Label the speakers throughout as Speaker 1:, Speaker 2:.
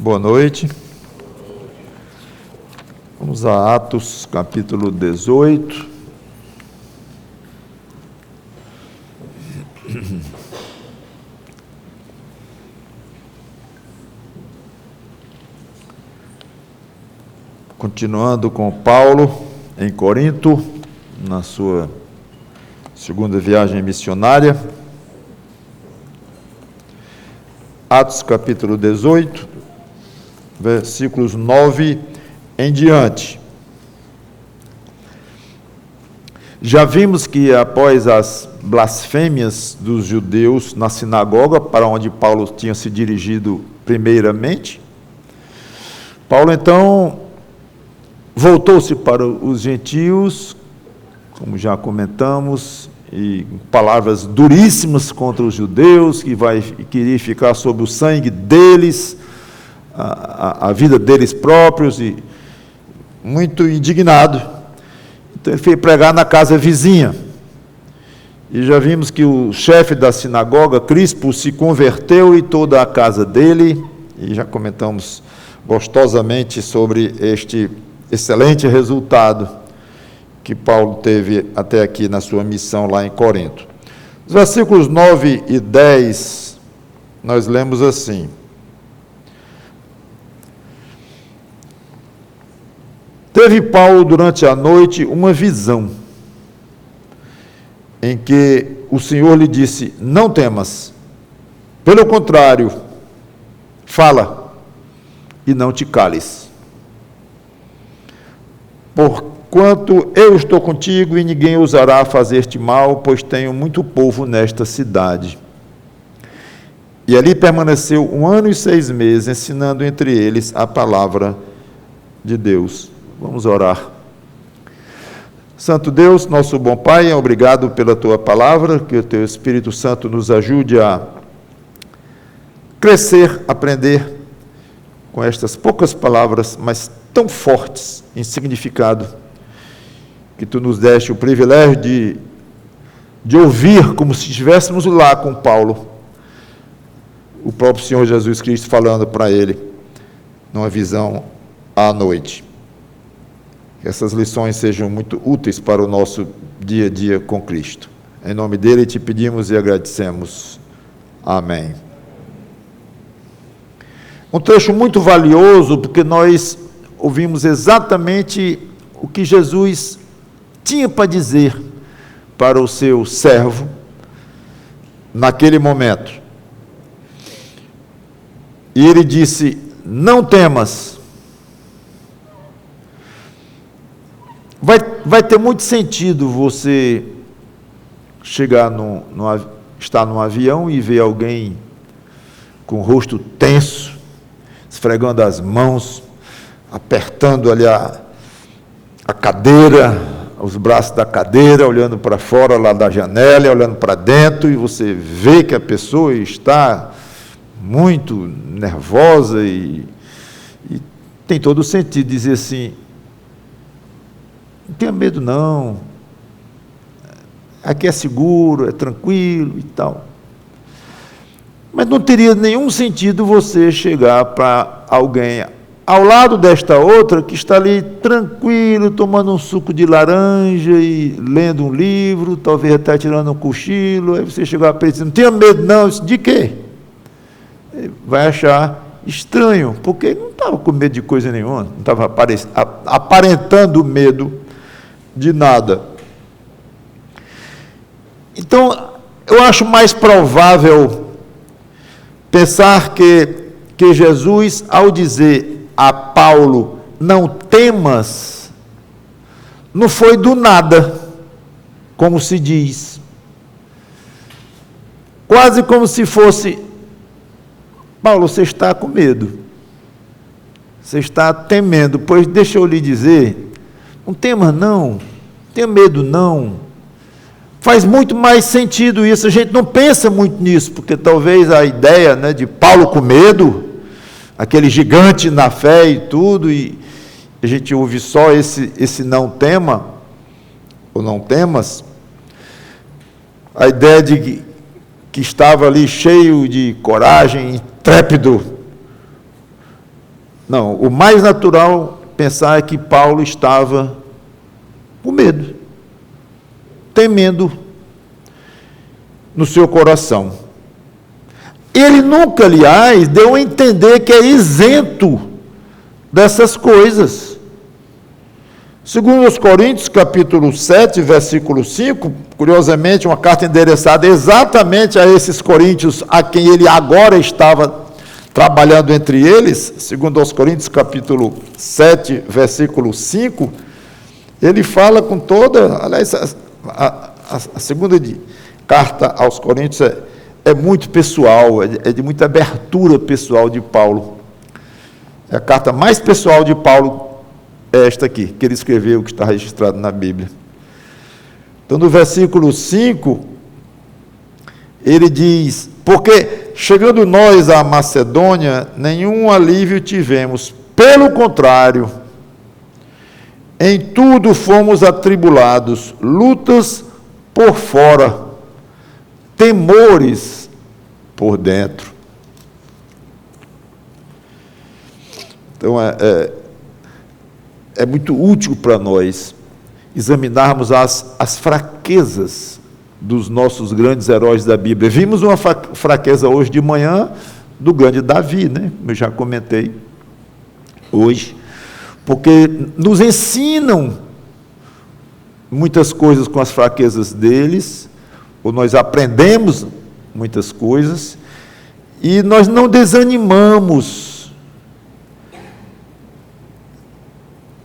Speaker 1: Boa noite. Vamos a Atos, capítulo 18. Continuando com Paulo em Corinto, na sua segunda viagem missionária. Atos, capítulo 18. Versículos 9 em diante. Já vimos que após as blasfêmias dos judeus na sinagoga, para onde Paulo tinha se dirigido primeiramente, Paulo então voltou-se para os gentios, como já comentamos, e palavras duríssimas contra os judeus, que queria ficar sob o sangue deles, a vida deles próprios, e muito indignado. Então ele foi pregar na casa vizinha. E já vimos que o chefe da sinagoga, Crispo, se converteu e toda a casa dele, e já comentamos gostosamente sobre este excelente resultado que Paulo teve até aqui na sua missão lá em Corinto. Os versículos 9 e 10, nós lemos assim: Teve Paulo durante a noite uma visão, em que o Senhor lhe disse: não temas, pelo contrário, fala e não te cales. Porquanto eu estou contigo e ninguém ousará fazer-te mal, pois tenho muito povo nesta cidade. E ali permaneceu 1 ano e 6 meses, ensinando entre eles a palavra de Deus. Vamos orar. Santo Deus, nosso bom Pai, obrigado pela Tua palavra, que o Teu Espírito Santo nos ajude a crescer, aprender com estas poucas palavras, mas tão fortes em significado, que Tu nos deste o privilégio de ouvir, como se estivéssemos lá com Paulo, o próprio Senhor Jesus Cristo falando para ele, numa visão à noite. Que essas lições sejam muito úteis para o nosso dia a dia com Cristo. Em nome dele te pedimos e agradecemos. Amém. Um trecho muito valioso, porque nós ouvimos exatamente o que Jesus tinha para dizer para o seu servo naquele momento. E ele disse: não temas. Vai ter muito sentido você chegar estar num avião e ver alguém com o rosto tenso, esfregando as mãos, apertando ali a cadeira, os braços da cadeira, olhando para fora lá da janela, olhando para dentro, e você vê que a pessoa está muito nervosa e tem todo o sentido dizer assim: não tenha medo não, aqui é seguro, é tranquilo e tal. Mas não teria nenhum sentido você chegar para alguém ao lado desta outra que está ali tranquilo, tomando um suco de laranja e lendo um livro, talvez até tirando um cochilo, aí você chegar para ele e dizer: não tenha medo não. De quê? Ele vai achar estranho, porque ele não estava com medo de coisa nenhuma, não estava aparentando medo de nada. Então, eu acho mais provável pensar que Jesus, ao dizer a Paulo, não temas, não foi do nada, como se diz. Quase como se fosse: Paulo, você está com medo, você está temendo, pois deixa eu lhe dizer, não temas não, tenha medo não. Faz muito mais sentido isso, a gente não pensa muito nisso, porque talvez a ideia, né, de Paulo com medo, aquele gigante na fé e tudo, e a gente ouve só esse não tema, ou não temas, a ideia de que estava ali cheio de coragem, intrépido, Não, o mais natural pensar é que Paulo estava com medo, temendo no seu coração. Ele nunca, aliás, deu a entender que é isento dessas coisas. Segundo os Coríntios, capítulo 7, versículo 5, curiosamente, uma carta endereçada exatamente a esses coríntios a quem ele agora estava trabalhando entre eles, segundo aos Coríntios, capítulo 7, versículo 5, ele fala com toda, aliás, a segunda carta aos Coríntios é muito pessoal, é de muita abertura pessoal de Paulo. É a carta mais pessoal de Paulo, é esta aqui, que ele escreveu, que está registrado na Bíblia. Então, no versículo 5, ele diz: porque, chegando nós à Macedônia, nenhum alívio tivemos, pelo contrário, em tudo fomos atribulados, lutas por fora, temores por dentro. Então, é muito útil para nós examinarmos as fraquezas dos nossos grandes heróis da Bíblia. Vimos uma fraqueza hoje de manhã do grande Davi, né? Eu já comentei hoje, porque nos ensinam muitas coisas com as fraquezas deles, ou nós aprendemos muitas coisas, e nós não desanimamos.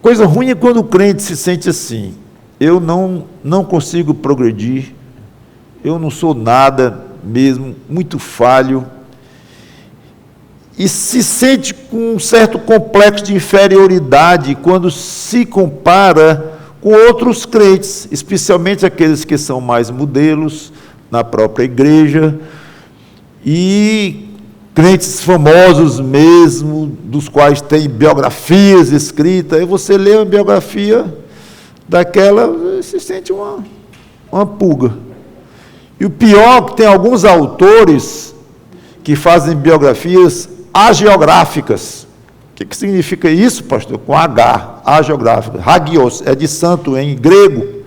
Speaker 1: Coisa ruim é quando o crente se sente assim: eu não consigo progredir, eu não sou nada mesmo, muito falho, e se sente com um certo complexo de inferioridade quando se compara com outros crentes, especialmente aqueles que são mais modelos na própria igreja, e crentes famosos mesmo, dos quais tem biografias escritas. Aí você lê a biografia daquela, se sente uma pulga. E o pior é que tem alguns autores que fazem biografias agiográficas. O que significa isso, pastor? Com H, agiográfica. Hagios, é de santo em grego.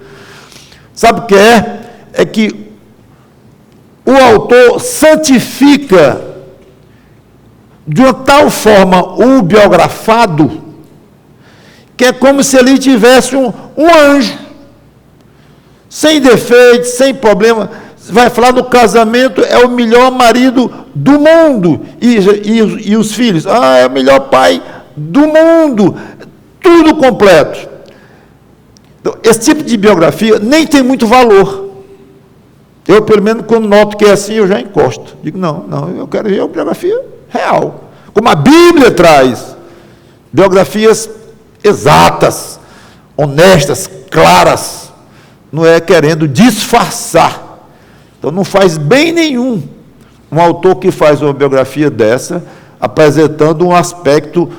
Speaker 1: Sabe o que é? É que o autor santifica de uma tal forma o biografado, que é como se ele tivesse um anjo, sem defeitos, sem problema. Vai falar do casamento, é o melhor marido do mundo, e os filhos, é o melhor pai do mundo, tudo completo. Então, esse tipo de biografia nem tem muito valor. Eu, pelo menos, quando noto que é assim, eu já encosto. Digo, não, eu quero ver a biografia real. Como a Bíblia traz, biografias exatas, honestas, claras, não é querendo disfarçar. Então não faz bem nenhum um autor que faz uma biografia dessa, apresentando um aspecto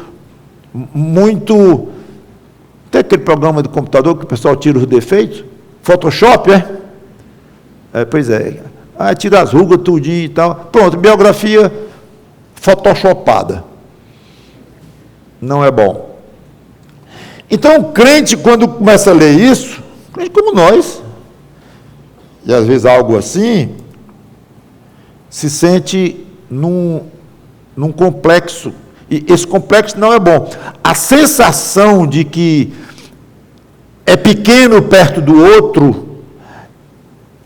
Speaker 1: muito... Tem aquele programa de computador que o pessoal tira os defeitos, Photoshop, pois é, tira as rugas, tudinho e tal, pronto, biografia photoshopada. Não é bom. Então, o crente, quando começa a ler isso, crente como nós, e às vezes algo assim, se sente num complexo, e esse complexo não é bom. A sensação de que é pequeno perto do outro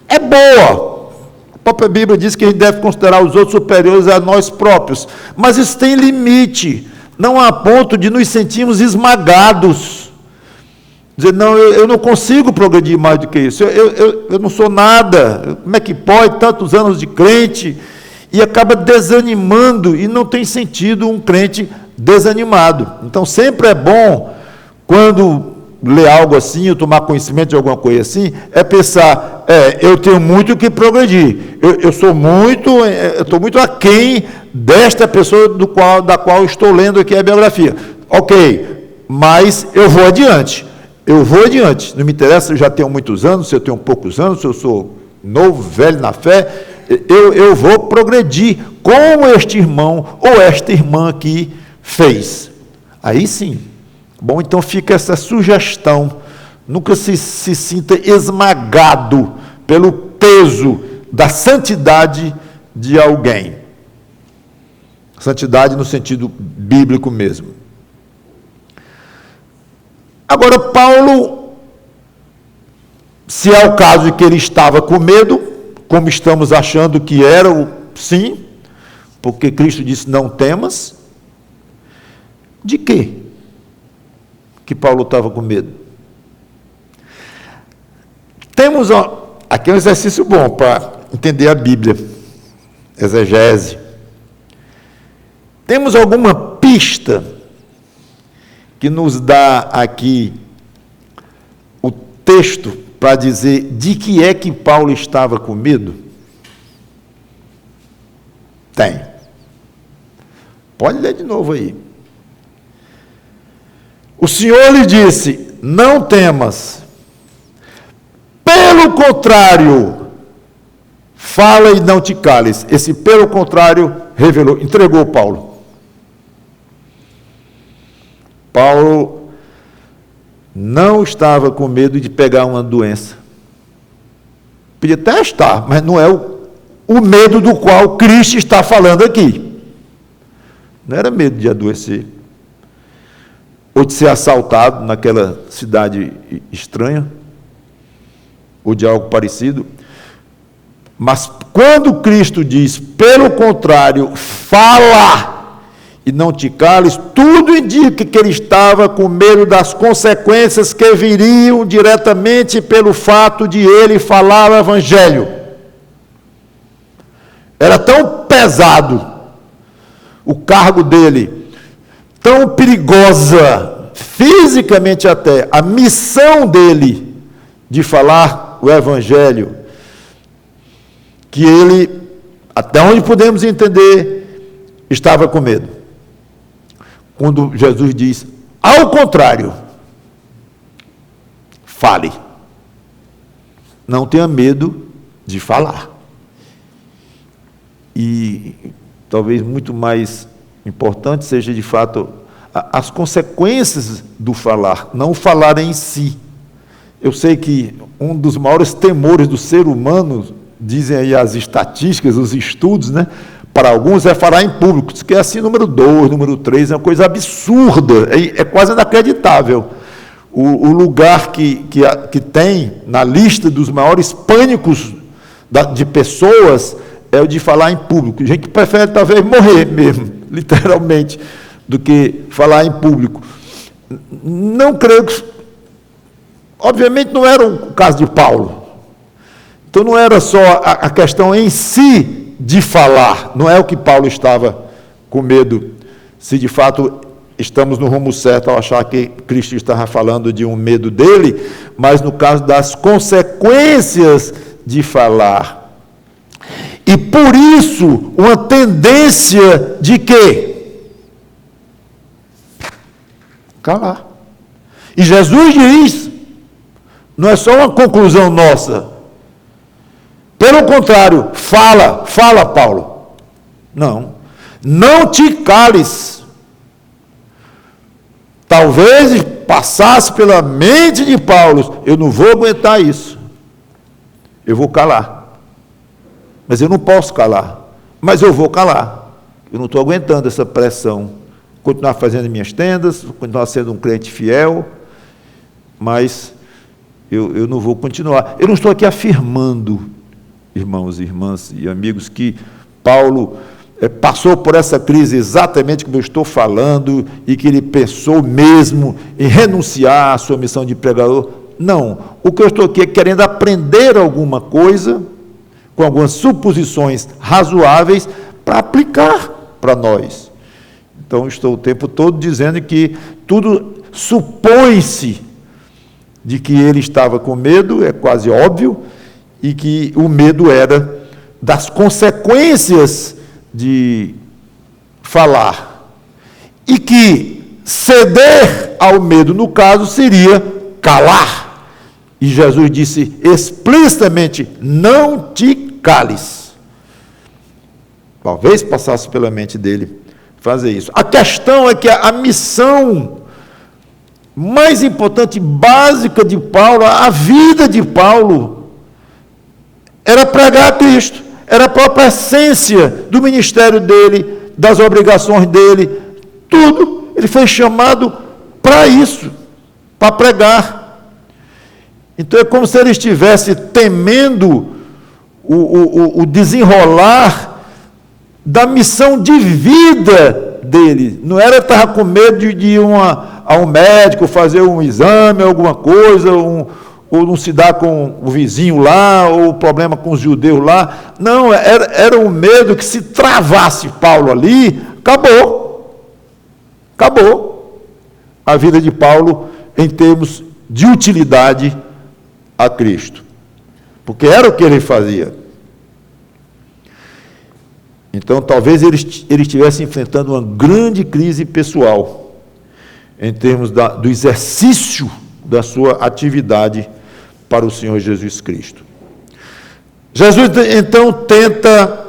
Speaker 1: é boa. A própria Bíblia diz que a gente deve considerar os outros superiores a nós próprios, mas isso tem limite, não há ponto de nos sentirmos esmagados. Dizer, não, eu não consigo progredir mais do que isso, eu não sou nada, como é que pode, tantos anos de crente, e acaba desanimando, e não tem sentido um crente desanimado. Então, sempre é bom, quando ler algo assim, ou tomar conhecimento de alguma coisa assim, é pensar, eu tenho muito que progredir, eu estou muito aquém desta pessoa da qual eu estou lendo aqui a biografia. Ok, mas eu vou adiante, não me interessa se eu já tenho muitos anos, se eu tenho poucos anos, se eu sou novo, velho na fé, eu vou progredir como este irmão ou esta irmã aqui fez. Aí sim. Bom, então fica essa sugestão. Nunca se sinta esmagado pelo peso da santidade de alguém. Santidade no sentido bíblico mesmo. Agora, Paulo, se é o caso de que ele estava com medo, como estamos achando que era, sim, porque Cristo disse, não temas, de quê que Paulo estava com medo? Temos aqui um exercício bom para entender a Bíblia, exegese. Temos alguma pista que nos dá aqui o texto para dizer de que é que Paulo estava com medo? Tem. Pode ler de novo aí. O Senhor lhe disse, não temas. Pelo contrário, fala e não te cales. Esse pelo contrário revelou, entregou Paulo. Paulo não estava com medo de pegar uma doença. Podia até estar, mas não é o medo do qual Cristo está falando aqui. Não era medo de adoecer, ou de ser assaltado naquela cidade estranha, ou de algo parecido. Mas quando Cristo diz, pelo contrário, fala e não te cales, tudo indica que ele estava com medo das consequências que viriam diretamente pelo fato de ele falar o Evangelho. Era tão pesado o cargo dele, tão perigosa, fisicamente até, a missão dele de falar o Evangelho, que ele, até onde podemos entender, estava com medo. Quando Jesus diz, ao contrário, fale. Não tenha medo de falar. E talvez muito mais importante seja, de fato, as consequências do falar, não o falar em si. Eu sei que um dos maiores temores do ser humano, dizem aí as estatísticas, os estudos, né? Para alguns é falar em público, que é assim, número 2, número 3, é uma coisa absurda, é quase inacreditável. O lugar que tem na lista dos maiores pânicos de pessoas é o de falar em público. Gente que prefere talvez morrer mesmo, literalmente, do que falar em público. Não creio que... Obviamente não era o caso de Paulo. Então não era só a questão em si de falar, não é o que Paulo estava com medo, se de fato estamos no rumo certo ao achar que Cristo estava falando de um medo dele, mas no caso das consequências de falar. E por isso, uma tendência de quê? Calar. E Jesus diz, não é só uma conclusão nossa. Pelo contrário, fala, Paulo. Não te cales. Talvez passasse pela mente de Paulo, eu não vou aguentar isso. Eu vou calar. Mas eu não posso calar. Mas eu vou calar. Eu não estou aguentando essa pressão. Continuar fazendo minhas tendas, continuar sendo um crente fiel, mas eu não vou continuar. Eu não estou aqui afirmando, irmãos e irmãs e amigos, que Paulo passou por essa crise exatamente como eu estou falando e que ele pensou mesmo em renunciar à sua missão de pregador. Não. O que eu estou aqui é querendo aprender alguma coisa, com algumas suposições razoáveis, para aplicar para nós. Então, estou o tempo todo dizendo que tudo supõe-se de que ele estava com medo, é quase óbvio, e que o medo era das consequências de falar. E que ceder ao medo, no caso, seria calar. E Jesus disse explicitamente, não te cales. Talvez passasse pela mente dele fazer isso. A questão é que a missão mais importante, básica de Paulo, a vida de Paulo, era pregar a Cristo, era a própria essência do ministério dele, das obrigações dele, tudo. Ele foi chamado para isso, para pregar. Então é como se ele estivesse temendo o desenrolar da missão de vida dele. Não era estar com medo de ir a um médico, fazer um exame, alguma coisa, ou não se dar com o vizinho lá, ou o problema com os judeus lá. Não, era um medo que se travasse Paulo ali, acabou. Acabou a vida de Paulo em termos de utilidade a Cristo. Porque era o que ele fazia. Então, talvez ele estivesse enfrentando uma grande crise pessoal, em termos do exercício da sua atividade para o Senhor Jesus Cristo. Jesus, então, tenta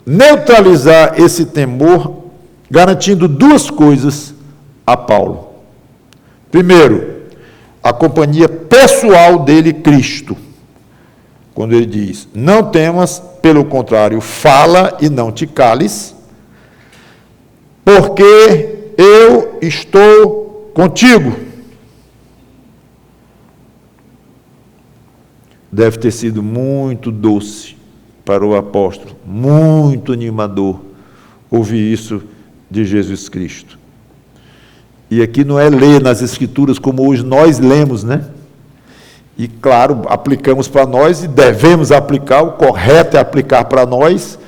Speaker 1: neutralizar esse temor, garantindo duas coisas a Paulo. Primeiro, a companhia pessoal dele, Cristo. Quando ele diz, não temas, pelo contrário, fala e não te cales, porque eu estou contigo. Deve ter sido muito doce para o apóstolo, muito animador, ouvir isso de Jesus Cristo. E aqui não é ler nas Escrituras como hoje nós lemos, né? E, claro, aplicamos para nós e devemos aplicar, o correto é aplicar para nós,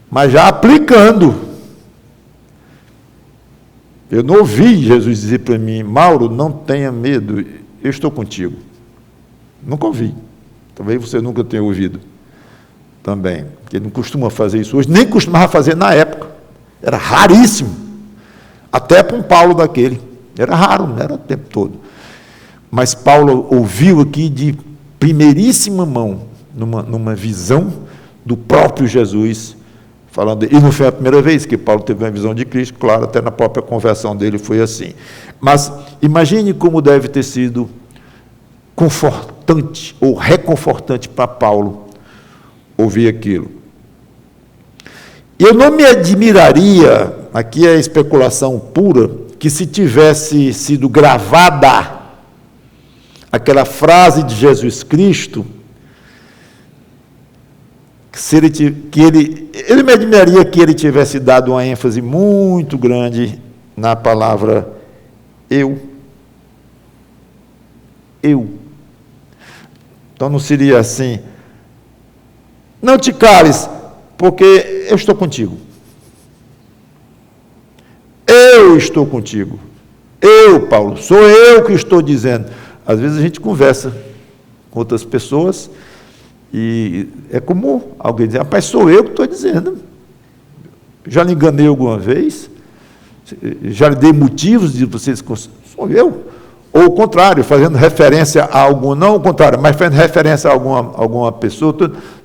Speaker 1: mas já aplicando. Eu não ouvi Jesus dizer para mim, Mauro, não tenha medo, eu estou contigo. Nunca ouvi. Talvez você nunca tenha ouvido também, porque ele não costuma fazer isso hoje, nem costumava fazer na época. Era raríssimo. Até para um Paulo daquele. Era raro, não era o tempo todo. Mas Paulo ouviu aqui de primeiríssima mão, numa visão do próprio Jesus, falando, e não foi a primeira vez que Paulo teve uma visão de Cristo, claro, até na própria conversão dele foi assim. Mas imagine como deve ter sido confortante ou reconfortante para Paulo ouvir aquilo. Eu não me admiraria, aqui é especulação pura, que se tivesse sido gravada aquela frase de Jesus Cristo, ele me admiraria que ele tivesse dado uma ênfase muito grande na palavra eu. Eu. Então não seria assim, não te cales, porque eu estou contigo. Eu estou contigo. Eu, Paulo, sou eu que estou dizendo. Às vezes a gente conversa com outras pessoas e é comum alguém dizer, rapaz, sou eu que estou dizendo. Já lhe enganei alguma vez? Já lhe dei motivos de vocês... Sou eu. Ou o contrário, fazendo referência a algum... Não o contrário, mas fazendo referência a alguma pessoa.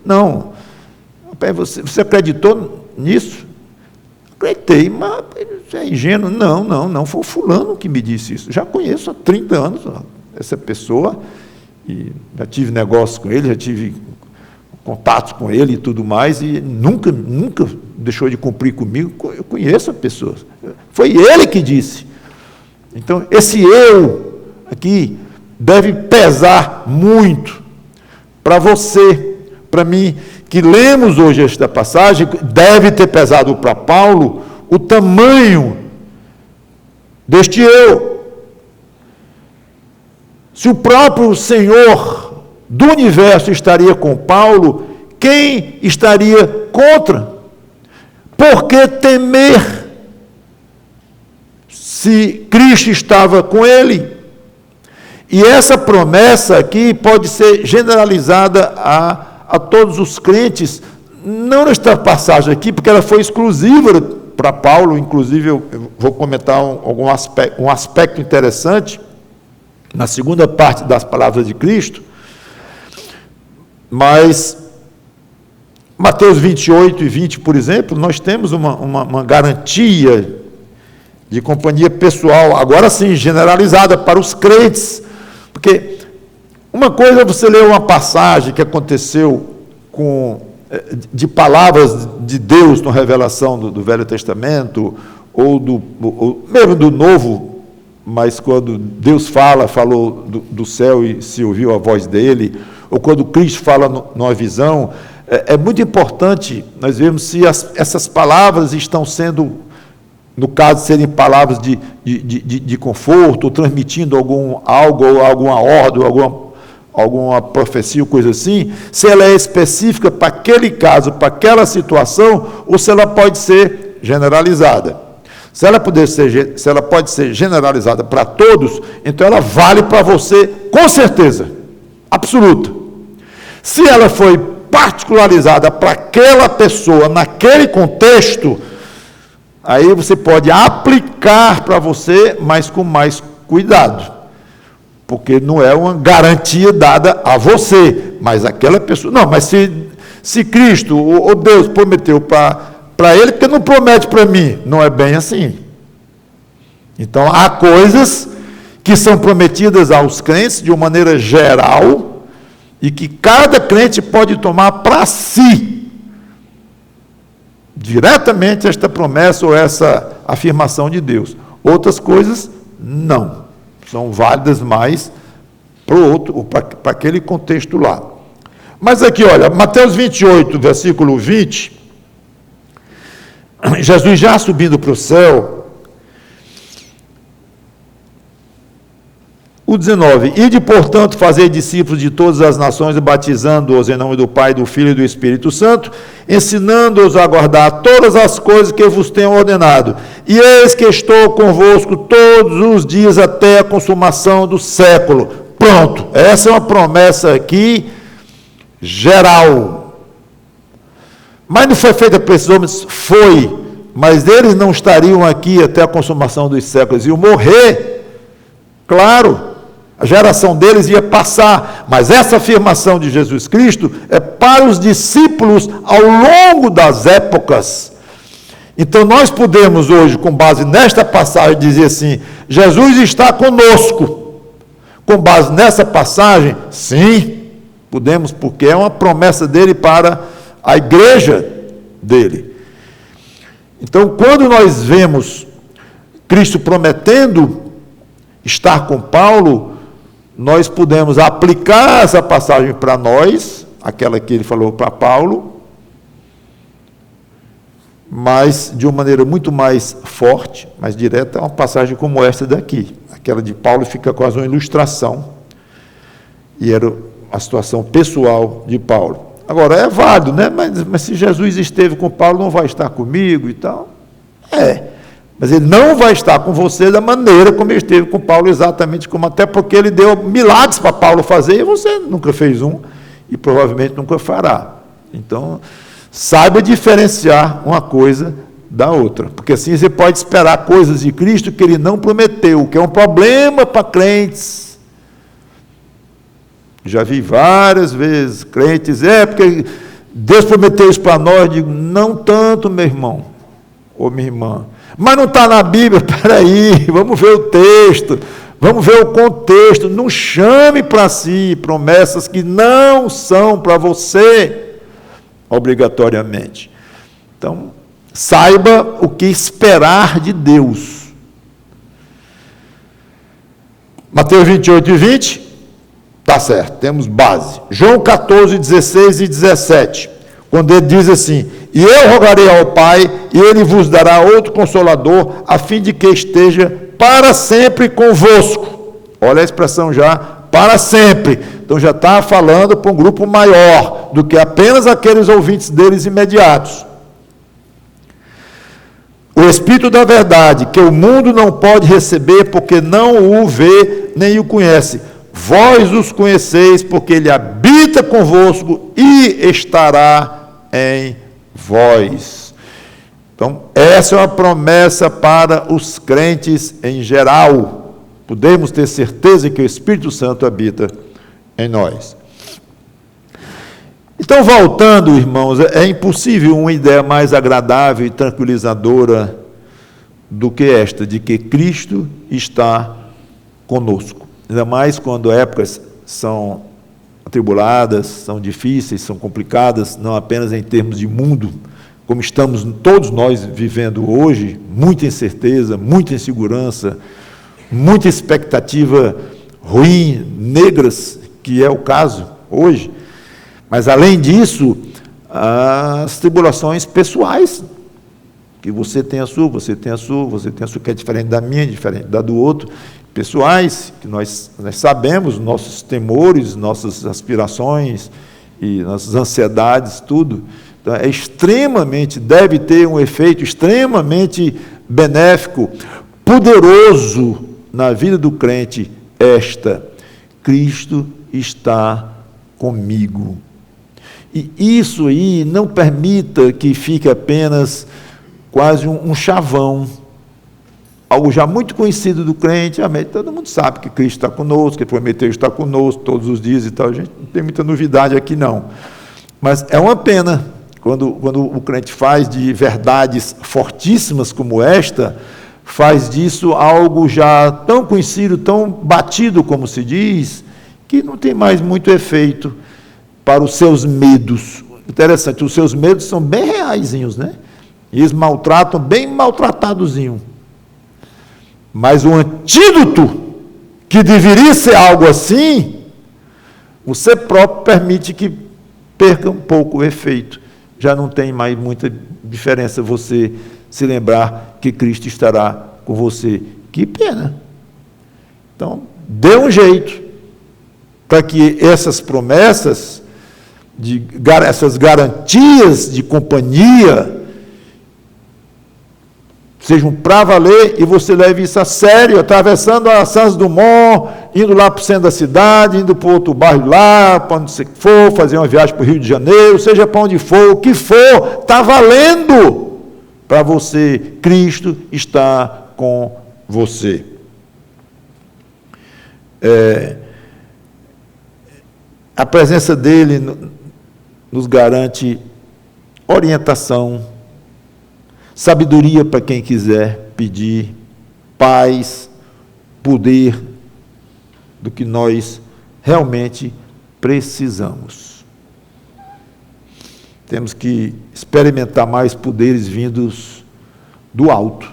Speaker 1: Não. Rapaz, você acreditou nisso? Acreditei, mas você é ingênuo. Não. Foi o fulano que me disse isso. Já conheço há 30 anos essa pessoa, e já tive negócio com ele, já tive contatos com ele e tudo mais, e nunca deixou de cumprir comigo. Eu conheço a pessoa. Foi ele que disse. Então, esse eu aqui deve pesar muito para você, para mim, que lemos hoje esta passagem, deve ter pesado para Paulo o tamanho deste eu. Se o próprio Senhor do universo estaria com Paulo, quem estaria contra? Por que temer se Cristo estava com ele? E essa promessa aqui pode ser generalizada a todos os crentes, não nesta passagem aqui, porque ela foi exclusiva para Paulo, inclusive eu vou comentar um aspecto interessante, na segunda parte das palavras de Cristo, mas Mateus 28 e 20, por exemplo, nós temos uma garantia de companhia pessoal, agora sim, generalizada para os crentes. Porque uma coisa é você ler uma passagem que aconteceu de palavras de Deus na revelação do Velho Testamento, ou mesmo do Novo, mas quando Deus falou do céu e se ouviu a voz dele, ou quando Cristo fala numa visão. É muito importante nós vermos se essas palavras estão sendo, no caso de serem palavras de conforto, ou transmitindo algo, ou alguma ordem, ou alguma profecia, ou coisa assim, se ela é específica para aquele caso, para aquela situação, ou se ela pode ser generalizada. Se ela pode ser generalizada para todos, então ela vale para você com certeza, absoluta. Se ela foi particularizada para aquela pessoa, naquele contexto, aí você pode aplicar para você, mas com mais cuidado, porque não é uma garantia dada a você, mas aquela pessoa. Não, mas se Cristo ou Deus prometeu para ele, porque não promete para mim? Não é bem assim. Então, há coisas que são prometidas aos crentes de uma maneira geral, e que cada crente pode tomar para si, diretamente, esta promessa ou essa afirmação de Deus. Outras coisas, não. São válidas mais para o outro, para aquele contexto lá. Mas aqui, olha, Mateus 28, versículo 20, Jesus já subindo para o céu, o 19, ide, portanto, fazer discípulos de todas as nações, batizando-os em nome do Pai, do Filho e do Espírito Santo, ensinando-os a guardar todas as coisas que vos tenho ordenado. E eis que estou convosco todos os dias até a consumação do século. Pronto, essa é uma promessa aqui geral. Mas não foi feita para esses homens? Foi, mas eles não estariam aqui até a consumação dos séculos, iam morrer, claro. A geração deles ia passar, mas essa afirmação de Jesus Cristo é para os discípulos ao longo das épocas. Então nós podemos hoje, com base nesta passagem, dizer assim: Jesus está conosco. Com base nessa passagem, sim, podemos, porque é uma promessa dele para a igreja dele. Então, quando nós vemos Cristo prometendo estar com Paulo, nós podemos aplicar essa passagem para nós, aquela que ele falou para Paulo, mas de uma maneira muito mais forte, mais direta, uma passagem como esta daqui. Aquela de Paulo fica quase uma ilustração, e era a situação pessoal de Paulo. Agora, é válido, né? Mas se Jesus esteve com Paulo, não vai estar comigo e tal? Mas ele não vai estar com você da maneira como ele esteve com Paulo, exatamente como, até porque ele deu milagres para Paulo fazer, e você nunca fez um, e provavelmente nunca fará. Então, saiba diferenciar uma coisa da outra, porque assim você pode esperar coisas de Cristo que ele não prometeu, que é um problema para crentes. Já vi várias vezes crentes, porque Deus prometeu isso para nós. Eu digo, não tanto, meu irmão, ou minha irmã. Mas não está na Bíblia, peraí, vamos ver o texto, vamos ver o contexto. Não chame para si promessas que não são para você, obrigatoriamente. Então, saiba o que esperar de Deus. Mateus 28 e 20, está certo, temos base. João 14, 16 e 17, quando ele diz assim: e eu rogarei ao Pai, e ele vos dará outro Consolador, a fim de que esteja para sempre convosco. Olha a expressão já, para sempre. Então já está falando para um grupo maior do que apenas aqueles ouvintes deles imediatos. O Espírito da verdade, que o mundo não pode receber, porque não o vê nem o conhece. Vós os conheceis, porque ele habita convosco e estará em vós. Então, essa é uma promessa para os crentes em geral. Podemos ter certeza que o Espírito Santo habita em nós. Então, voltando, irmãos, é impossível uma ideia mais agradável e tranquilizadora do que esta, de que Cristo está conosco. Ainda mais quando épocas são atribuladas, são difíceis, são complicadas, não apenas em termos de mundo, como estamos todos nós vivendo hoje, muita incerteza, muita insegurança, muita expectativa ruim, negras, que é o caso hoje, mas além disso, as tribulações pessoais, que você tem a sua, você tem a sua, você tem a sua, que é diferente da minha, diferente da do outro, pessoais, que nós sabemos, nossos temores, nossas aspirações e nossas ansiedades, tudo. Então, é extremamente, deve ter um efeito extremamente benéfico, poderoso na vida do crente, Cristo está comigo. E isso aí não permita que fique apenas quase um chavão, algo já muito conhecido do crente. Todo mundo sabe que Cristo está conosco, que Ele prometeu estar conosco todos os dias e tal. A gente não tem muita novidade aqui, não. Mas é uma pena quando o crente faz de verdades fortíssimas como esta, faz disso algo já tão conhecido, tão batido, como se diz, que não tem mais muito efeito para os seus medos. Interessante, os seus medos são bem reaisinhos, né? E eles maltratam, bem maltratadozinho. Mas o antídoto, que deveria ser algo assim, você próprio permite que perca um pouco o efeito. Já não tem mais muita diferença você se lembrar que Cristo estará com você. Que pena. Então, dê um jeito para que essas promessas, essas garantias de companhia, sejam para valer e você leve isso a sério, atravessando a Santos Dumont, indo lá para o centro da cidade, indo para outro bairro lá, para onde você for, fazer uma viagem para o Rio de Janeiro, seja para onde for, o que for, está valendo para você. Cristo está com você. A presença dele nos garante orientação, sabedoria para quem quiser pedir, paz, poder do que nós realmente precisamos. Temos que experimentar mais poderes vindos do alto,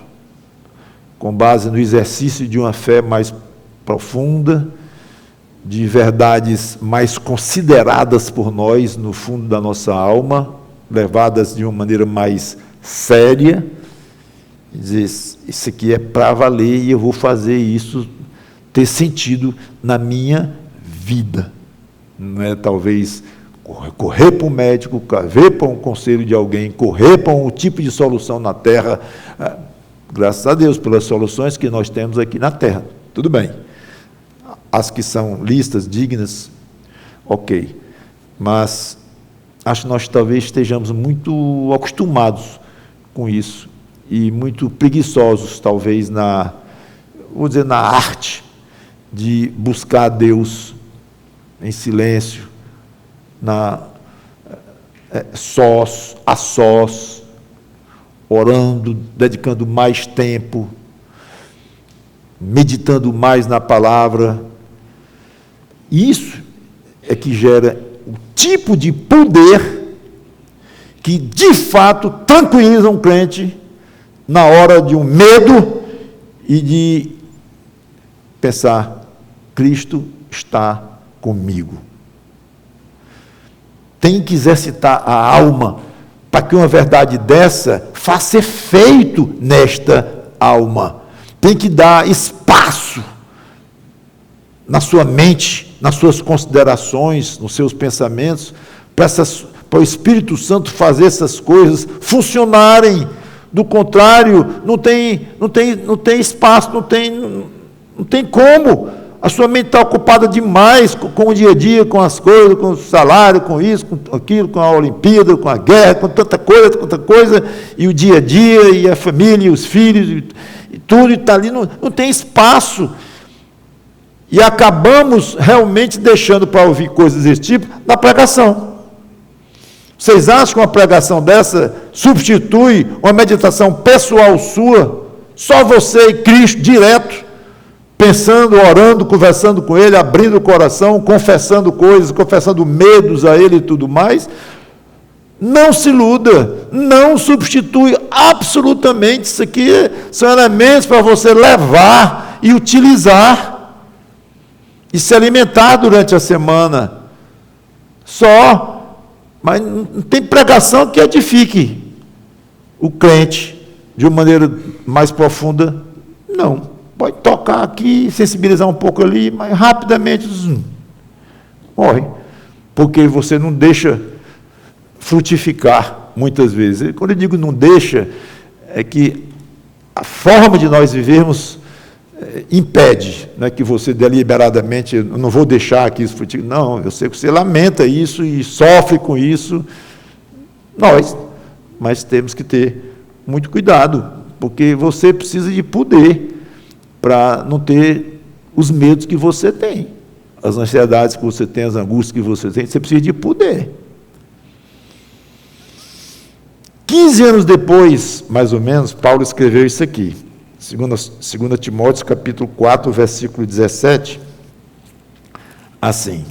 Speaker 1: com base no exercício de uma fé mais profunda, de verdades mais consideradas por nós no fundo da nossa alma, levadas de uma maneira mais séria, dizer, isso aqui é para valer e eu vou fazer isso ter sentido na minha vida. Não é talvez correr para um médico, correr para um conselho de alguém, correr para um tipo de solução na Terra. Graças a Deus pelas soluções que nós temos aqui na Terra. Tudo bem. As que são listas, dignas, ok. Mas acho que nós talvez estejamos muito acostumados com isso e muito preguiçosos, talvez, na arte de buscar a Deus em silêncio, a sós, orando, dedicando mais tempo, meditando mais na palavra. Isso é que gera o tipo de poder que, de fato, tranquiliza um crente na hora de um medo e de pensar, Cristo está comigo. Tem que exercitar a alma para que uma verdade dessa faça efeito nesta alma. Tem que dar espaço na sua mente, nas suas considerações, nos seus pensamentos, para o Espírito Santo fazer essas coisas funcionarem. Do contrário, não tem espaço, não tem como. A sua mente está ocupada demais com o dia a dia, com as coisas, com o salário, com isso, com aquilo, com a Olimpíada, com a guerra, com tanta coisa, e o dia a dia, e a família, e os filhos, e tudo está ali, não tem espaço. E acabamos realmente deixando para ouvir coisas desse tipo na pregação. Vocês acham que uma pregação dessa substitui uma meditação pessoal sua Só você e Cristo, direto, pensando, orando, conversando com Ele, abrindo o coração, confessando coisas, confessando medos a Ele e tudo mais. Não se iluda, não substitui absolutamente. Isso aqui são elementos para você levar e utilizar e se alimentar durante a semana. Só, mas não tem pregação que edifique o crente de uma maneira mais profunda. Não, pode tocar aqui, sensibilizar um pouco ali, mas rapidamente morre, porque você não deixa frutificar muitas vezes. Quando eu digo não deixa, é que a forma de nós vivermos impede, não é que você deliberadamente, eu não vou deixar que isso frutifique. Não, eu sei que você lamenta isso e sofre com isso, mas temos que ter muito cuidado, porque você precisa de poder para não ter os medos que você tem, as ansiedades que você tem, as angústias que você tem, você precisa de poder. 15 anos depois, mais ou menos, Paulo escreveu isso aqui, 2 Timóteo, capítulo 4, versículo 17, assim: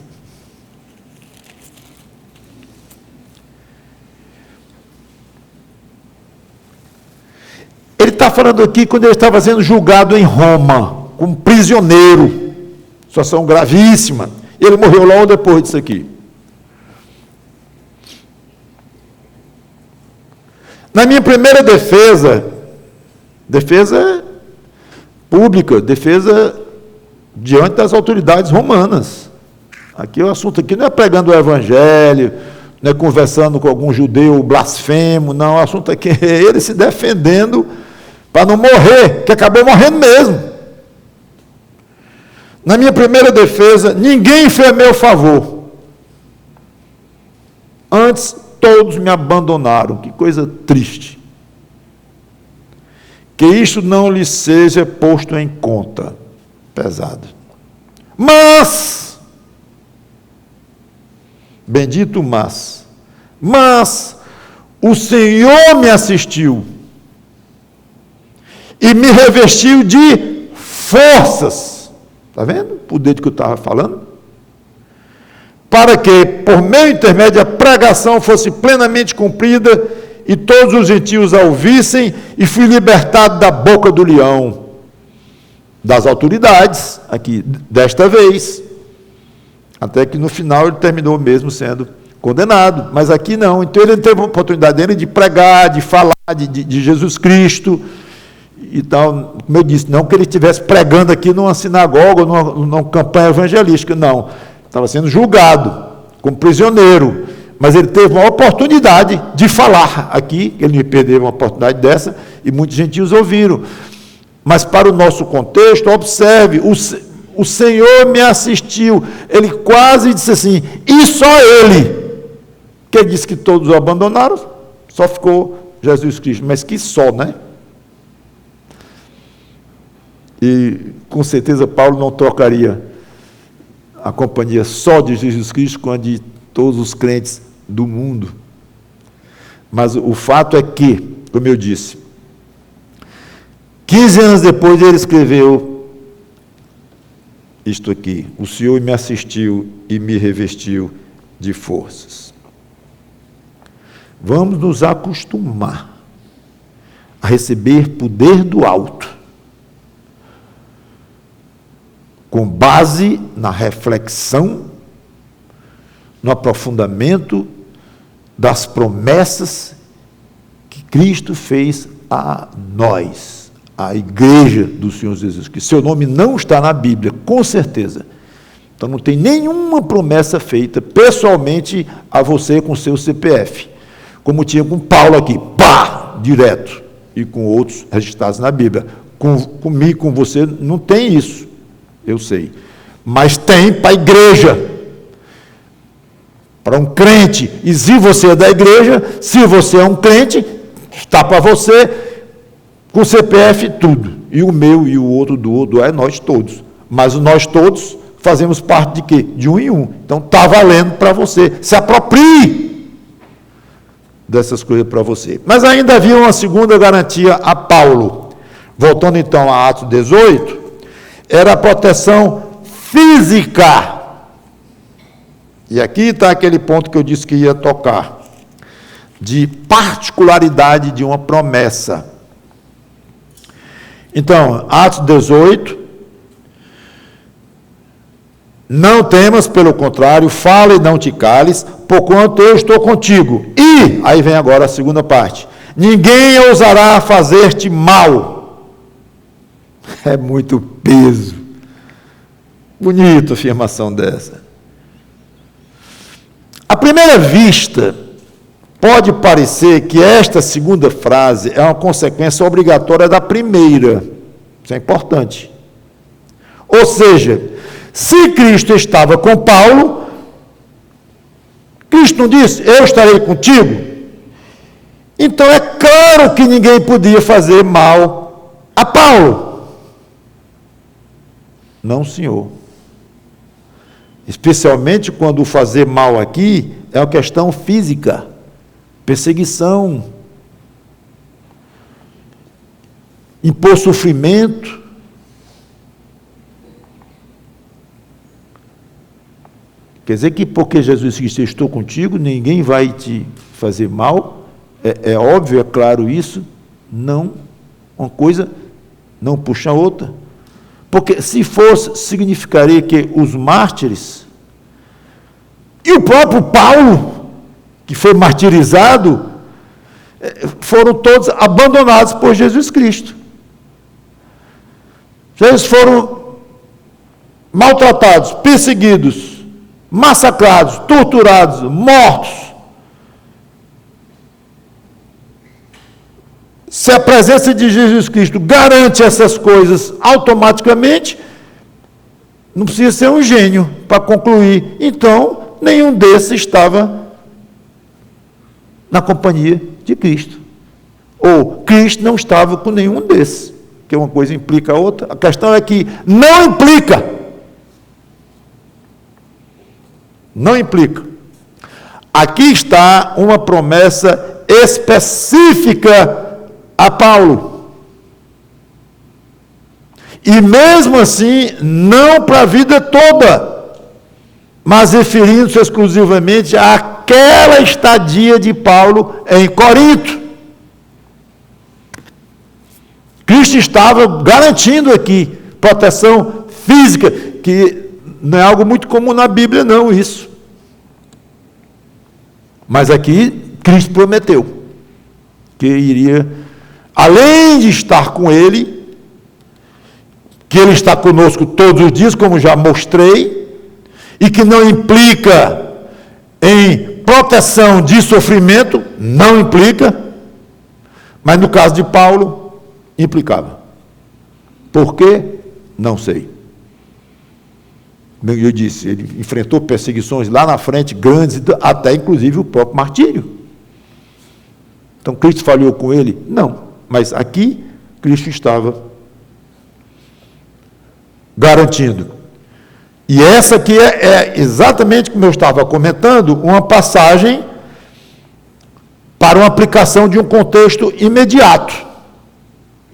Speaker 1: ele está falando aqui quando ele estava sendo julgado em Roma, como prisioneiro, situação gravíssima, ele morreu logo depois disso aqui. Na minha primeira defesa pública, defesa diante das autoridades romanas. Aqui o assunto aqui não é pregando o evangelho, não é conversando com algum judeu blasfemo, não, o assunto aqui é ele se defendendo para não morrer, que acabou morrendo mesmo. Na minha primeira defesa, ninguém fez a meu favor. Antes, todos me abandonaram. Que coisa triste. Que isto não lhe seja posto em conta. Pesado. Mas, bendito mas o Senhor me assistiu e me revestiu de forças. Está vendo o poder que eu estava falando? Para que, por meu intermédio, a pregação fosse plenamente cumprida e todos os gentios a ouvissem, e fui libertado da boca do leão, das autoridades, aqui, desta vez, até que no final ele terminou mesmo sendo condenado, mas aqui não. Então ele teve a oportunidade dele de pregar, de falar de Jesus Cristo e tal. Como eu disse, não que ele estivesse pregando aqui numa sinagoga, numa campanha evangelística, não. Estava sendo julgado como prisioneiro, mas ele teve uma oportunidade de falar aqui, ele me perdeu uma oportunidade dessa, e muitos gentios ouviram. Mas para o nosso contexto, observe, o Senhor me assistiu, ele quase disse assim, e só ele, que ele disse que todos o abandonaram, só ficou Jesus Cristo, mas que só, né? E com certeza Paulo não trocaria a companhia só de Jesus Cristo com a de todos os crentes do mundo. Mas o fato é que, como eu disse, 15 anos depois ele escreveu isto aqui: o Senhor me assistiu e me revestiu de forças. Vamos nos acostumar a receber poder do alto, com base na reflexão, no aprofundamento das promessas que Cristo fez a nós, a igreja do Senhor Jesus Cristo. Seu nome não está na Bíblia, com certeza. Então não tem nenhuma promessa feita pessoalmente a você com seu CPF, como tinha com Paulo aqui, pá, direto, e com outros registrados na Bíblia. Comigo, com você, não tem isso. Eu sei, mas tem para a igreja, para um crente, e se você é da igreja, se você é um crente, está para você, com CPF tudo, e o meu e o outro do outro, é nós todos, mas nós todos fazemos parte de quê? De um em um, então está valendo para você, se aproprie dessas coisas para você. Mas ainda havia uma segunda garantia a Paulo, voltando então a Atos 18, era a proteção física. E aqui está aquele ponto que eu disse que ia tocar, de particularidade de uma promessa. Então, Atos 18, não temas, pelo contrário, fala e não te cales, porquanto eu estou contigo. E, aí vem agora a segunda parte, ninguém ousará fazer-te mal. É muito peso. Bonita afirmação dessa. À primeira vista, pode parecer que esta segunda frase é uma consequência obrigatória da primeira. Isso é importante. Ou seja, se Cristo estava com Paulo, Cristo não disse, eu estarei contigo. Então é claro que ninguém podia fazer mal a Paulo. Não, senhor. Especialmente quando o fazer mal aqui é uma questão física, perseguição, impor sofrimento. Quer dizer que porque Jesus disse, estou contigo, ninguém vai te fazer mal, é óbvio, é claro isso, não, uma coisa não puxa a outra. Porque se fosse, significaria que os mártires, e o próprio Paulo, que foi martirizado, foram todos abandonados por Jesus Cristo. Eles foram maltratados, perseguidos, massacrados, torturados, mortos. Se a presença de Jesus Cristo garante essas coisas automaticamente, não precisa ser um gênio para concluir. Então, nenhum desses estava na companhia de Cristo. Ou Cristo não estava com nenhum desses, que uma coisa implica a outra. A questão é que não implica. Não implica. Aqui está uma promessa específica a Paulo. E mesmo assim, não para a vida toda, mas referindo-se exclusivamente àquela estadia de Paulo em Corinto. Cristo estava garantindo aqui proteção física, que não é algo muito comum na Bíblia, não, isso. Mas aqui, Cristo prometeu que iria, além de estar com ele, que ele está conosco todos os dias, como já mostrei, e que não implica em proteção de sofrimento, não implica, mas no caso de Paulo, implicava. Por quê? Não sei. Eu disse, ele enfrentou perseguições lá na frente, grandes, até inclusive o próprio martírio. Então, Cristo falhou com ele? Não. Mas aqui, Cristo estava garantindo. E essa aqui é exatamente como eu estava comentando, uma passagem para uma aplicação de um contexto imediato,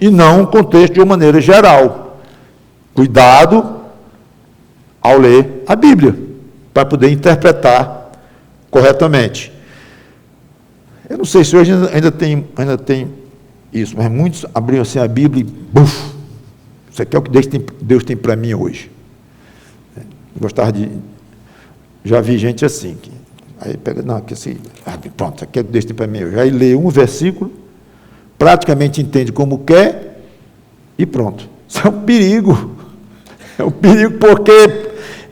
Speaker 1: e não um contexto de uma maneira geral. Cuidado ao ler a Bíblia, para poder interpretar corretamente. Eu não sei se hoje ainda tem isso, mas muitos abriam assim a Bíblia e buf, isso aqui é o que Deus tem para mim hoje. Gostava de... Já vi gente assim, que, aí pega, não, que assim, pronto, isso aqui é o que Deus tem para mim hoje. Aí lê um versículo, praticamente entende como quer e pronto. Isso é um perigo. É um perigo porque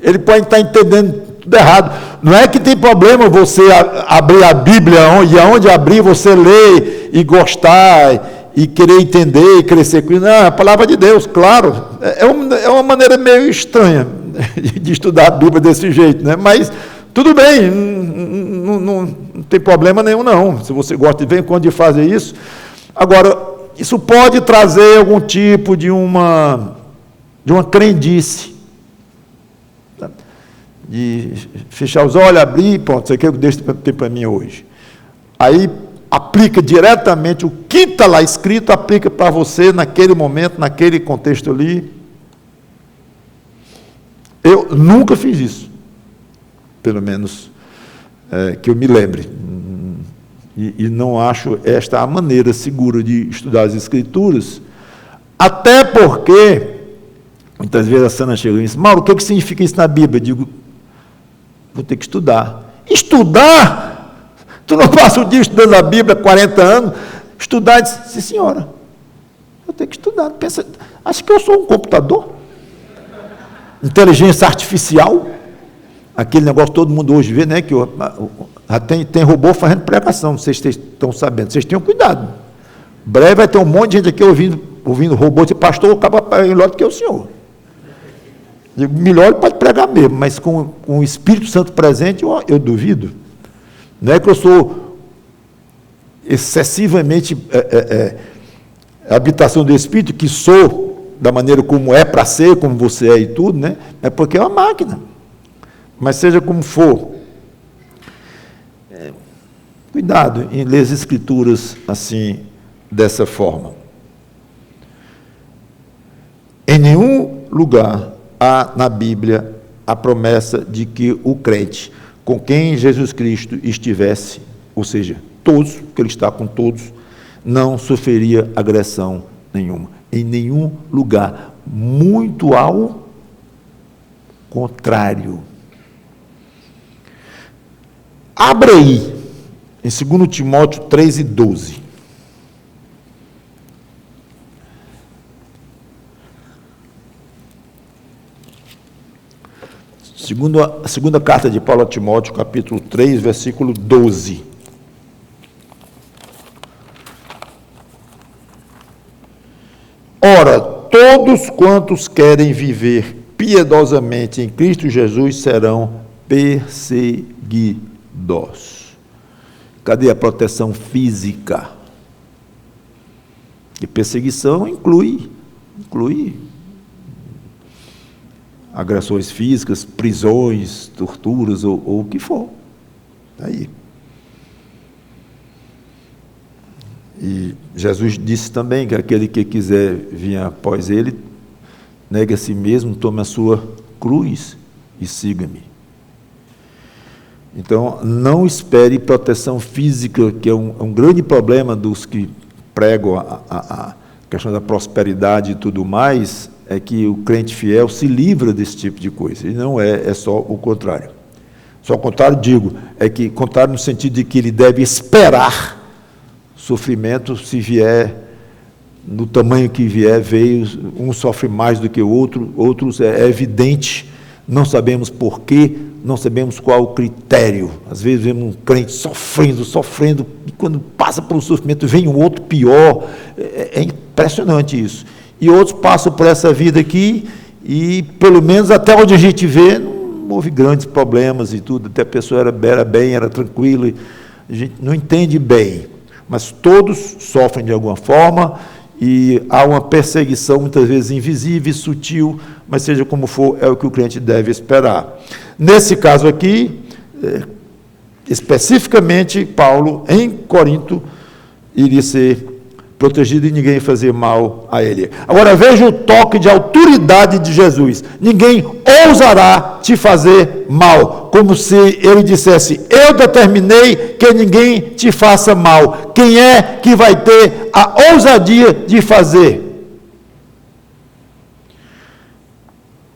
Speaker 1: ele pode estar entendendo tudo errado. Não é que tem problema você abrir a Bíblia e aonde abrir você ler e gostar e querer entender e crescer com isso. Não, é a palavra de Deus, claro. É uma maneira meio estranha de estudar a Bíblia desse jeito, né? Mas tudo bem, não tem problema nenhum, não. Se você gosta de vez em quando de fazer isso. Agora, isso pode trazer algum tipo de uma crendice. De fechar os olhos, abrir, pronto, isso aqui é o que Deus tem para mim hoje. Aí aplica diretamente o que está lá escrito, aplica para você naquele momento, naquele contexto ali. Eu nunca fiz isso, pelo menos que eu me lembre. E não acho esta a maneira segura de estudar as Escrituras, até porque, muitas vezes a Sana chega e diz: Mauro, o que significa isso na Bíblia? Eu digo: vou ter que estudar. Estudar? Tu não passa o dia estudando a Bíblia há 40 anos? Estudar? Disse: sim, senhora, eu tenho que estudar. Pensa, acho que eu sou um computador? Inteligência artificial? Aquele negócio que todo mundo hoje vê, né? Que tem robô fazendo pregação, vocês estão sabendo. Vocês tenham cuidado. Breve vai ter um monte de gente aqui ouvindo robô, dizer: pastor, acaba melhor do que o senhor. Digo, melhor ele pode pregar mesmo, mas com o Espírito Santo presente, eu duvido. Não é que eu sou excessivamente habitação do Espírito, que sou da maneira como é para ser, como você é e tudo, né? É porque é uma máquina. Mas seja como for, cuidado em ler as Escrituras assim, dessa forma. Em nenhum lugar há na Bíblia a promessa de que o crente com quem Jesus Cristo estivesse, ou seja, todos, que ele está com todos, não sofreria agressão nenhuma. Em nenhum lugar. Muito ao contrário. Abra aí, em 2 Timóteo 3:12. A segunda carta de Paulo a Timóteo, capítulo 3, versículo 12. Ora, todos quantos querem viver piedosamente em Cristo Jesus serão perseguidos. Cadê a proteção física? E perseguição inclui agressões físicas, prisões, torturas ou o que for. Aí. E Jesus disse também que aquele que quiser vir após ele, negue a si mesmo, tome a sua cruz e siga-me. Então, não espere proteção física, que é um grande problema dos que pregam a questão da prosperidade e tudo mais, é que o crente fiel se livra desse tipo de coisa, e não é só o contrário. Só o contrário, digo, é que contrário no sentido de que ele deve esperar sofrimento, se vier, no tamanho que vier, veio, um sofre mais do que o outro, outros é evidente, não sabemos porquê, não sabemos qual o critério. Às vezes vemos um crente sofrendo, e quando passa por um sofrimento, vem um outro pior. É impressionante isso. E outros passam por essa vida aqui, e pelo menos até onde a gente vê, não houve grandes problemas e tudo, até a pessoa era tranquila, a gente não entende bem, mas todos sofrem de alguma forma, e há uma perseguição, muitas vezes invisível, sutil, mas seja como for, é o que o crente deve esperar. Nesse caso aqui, especificamente, Paulo, em Corinto, iria ser protegido e ninguém fazer mal a ele. Agora veja o toque de autoridade de Jesus: ninguém ousará te fazer mal, como se ele dissesse: eu determinei que ninguém te faça mal. Quem é que vai ter a ousadia de fazer?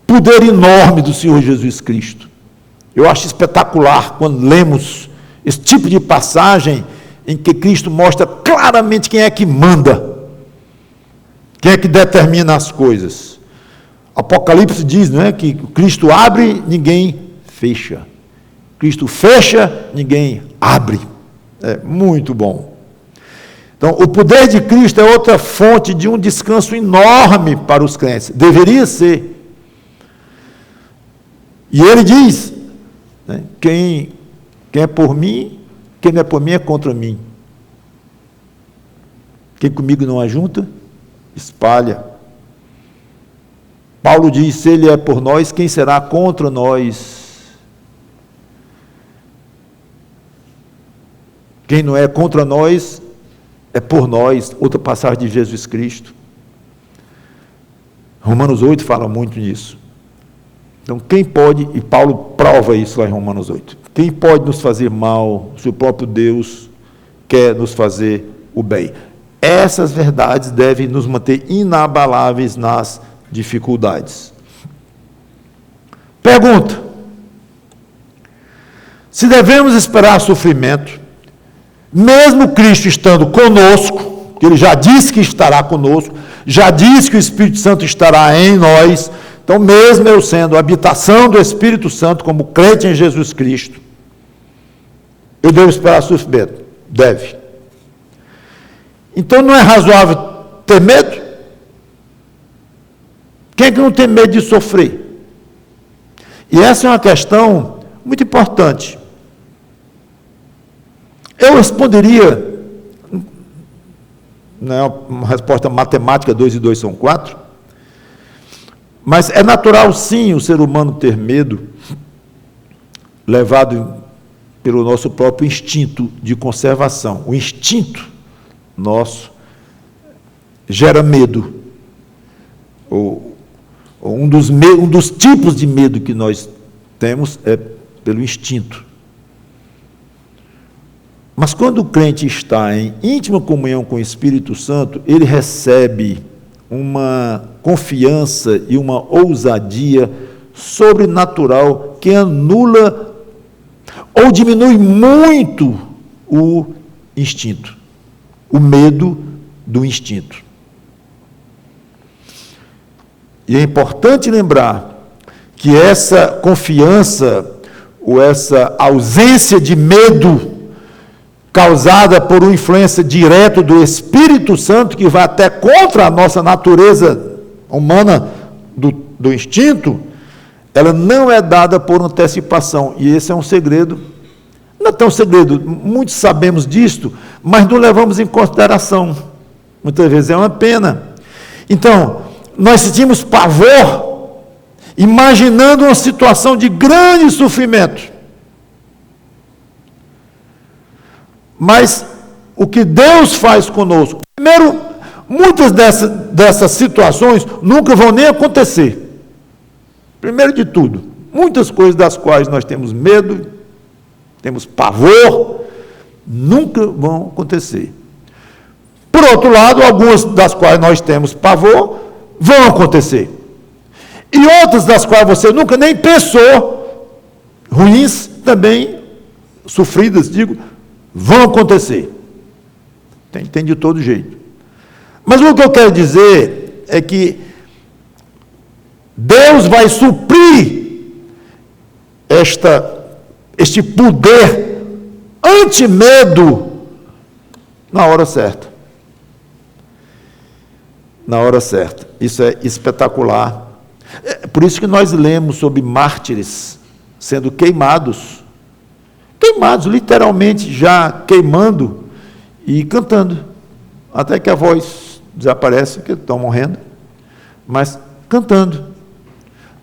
Speaker 1: Poder enorme do Senhor Jesus Cristo. Eu acho espetacular quando lemos esse tipo de passagem em que Cristo mostra claramente quem é que manda, quem é que determina as coisas. Apocalipse diz, não é, que Cristo abre, ninguém fecha. Cristo fecha, ninguém abre. É muito bom. Então, o poder de Cristo é outra fonte de um descanso enorme para os crentes. Deveria ser. E ele diz, né, quem é por mim, quem não é por mim é contra mim. Quem comigo não ajunta, espalha. Paulo diz: se ele é por nós, quem será contra nós? Quem não é contra nós, é por nós. Outra passagem de Jesus Cristo. Romanos 8 fala muito nisso. Então, quem pode, e Paulo prova isso lá em Romanos 8, quem pode nos fazer mal se o próprio Deus quer nos fazer o bem? Essas verdades devem nos manter inabaláveis nas dificuldades. Pergunta: se devemos esperar sofrimento, mesmo Cristo estando conosco, que Ele já disse que estará conosco, já disse que o Espírito Santo estará em nós, então mesmo eu sendo a habitação do Espírito Santo como crente em Jesus Cristo, eu devo esperar sofrimento? Deve. Então não é razoável ter medo? Quem é que não tem medo de sofrer? E essa é uma questão muito importante. Eu responderia, não é uma resposta matemática, 2 e 2 são 4, mas é natural sim o ser humano ter medo, levado pelo nosso próprio instinto de conservação. O instinto nosso gera medo. Um dos tipos de medo que nós temos é pelo instinto. Mas quando o crente está em íntima comunhão com o Espírito Santo, ele recebe uma confiança e uma ousadia sobrenatural que anula ou diminui muito o instinto, o medo do instinto. E é importante lembrar que essa confiança ou essa ausência de medo causada por uma influência direta do Espírito Santo, que vai até contra a nossa natureza humana do instinto, ela não é dada por antecipação. E esse é um segredo. Não é tão segredo, muitos sabemos disto, mas não levamos em consideração. Muitas vezes é uma pena. Então, nós sentimos pavor, imaginando uma situação de grande sofrimento. Mas o que Deus faz conosco? Primeiro, muitas dessas situações nunca vão nem acontecer. Primeiro de tudo, muitas coisas das quais nós temos medo, temos pavor, nunca vão acontecer. Por outro lado, algumas das quais nós temos pavor, vão acontecer. E outras das quais você nunca nem pensou, ruins também, sofridas, digo, vão acontecer. Tem de todo jeito. Mas o que eu quero dizer é que Deus vai suprir este poder anti-medo na hora certa. Na hora certa. Isso é espetacular. É por isso que nós lemos sobre mártires sendo queimados, literalmente já queimando e cantando, até que a voz desaparece, que estão morrendo, mas cantando,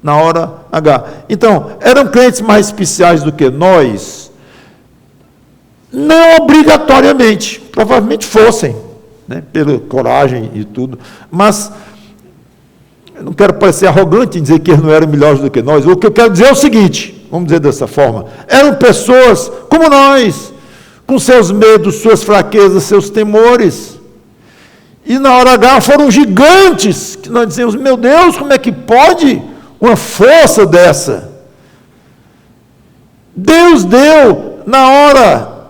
Speaker 1: na hora H. Então, eram crentes mais especiais do que nós? Não obrigatoriamente, provavelmente fossem, né, pela coragem e tudo, mas eu não quero parecer arrogante em dizer que eles não eram melhores do que nós. O que eu quero dizer é o seguinte, vamos dizer dessa forma, eram pessoas como nós, com seus medos, suas fraquezas, seus temores, e na hora H foram gigantes, que nós dizemos, meu Deus, como é que pode uma força dessa? Deus deu na hora,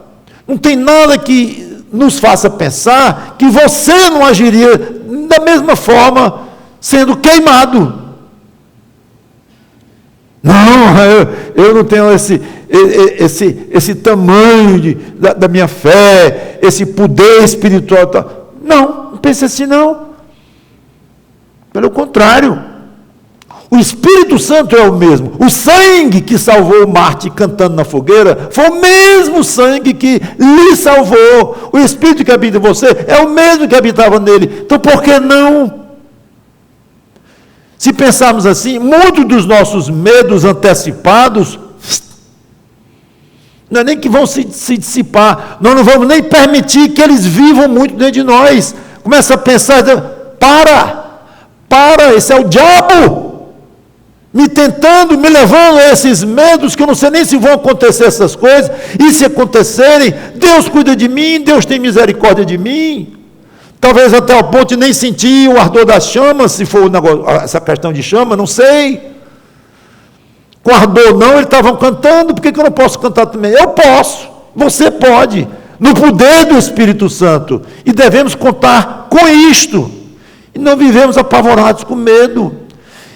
Speaker 1: não tem nada que nos faça pensar que você não agiria da mesma forma, sendo queimado. Não, eu não tenho esse tamanho da minha fé, esse poder espiritual. Não pense assim não. Pelo contrário, o Espírito Santo é o mesmo. O sangue que salvou o Marte cantando na fogueira foi o mesmo sangue que lhe salvou. O Espírito que habita em você é o mesmo que habitava nele. Então por que não? Se pensarmos assim, muitos dos nossos medos antecipados Não é nem que vão se dissipar, nós não vamos nem permitir que eles vivam muito dentro de nós. Começa a pensar, para, esse é o diabo, me tentando, me levando a esses medos, que eu não sei nem se vão acontecer essas coisas, e se acontecerem, Deus cuida de mim, Deus tem misericórdia de mim, talvez até o ponto de nem sentir o ardor das chamas, se for essa questão de chama, não sei. Com ardor não, eles estavam cantando, por que eu não posso cantar também? Eu posso, você pode, no poder do Espírito Santo, e devemos contar com isto, e não vivemos apavorados com medo.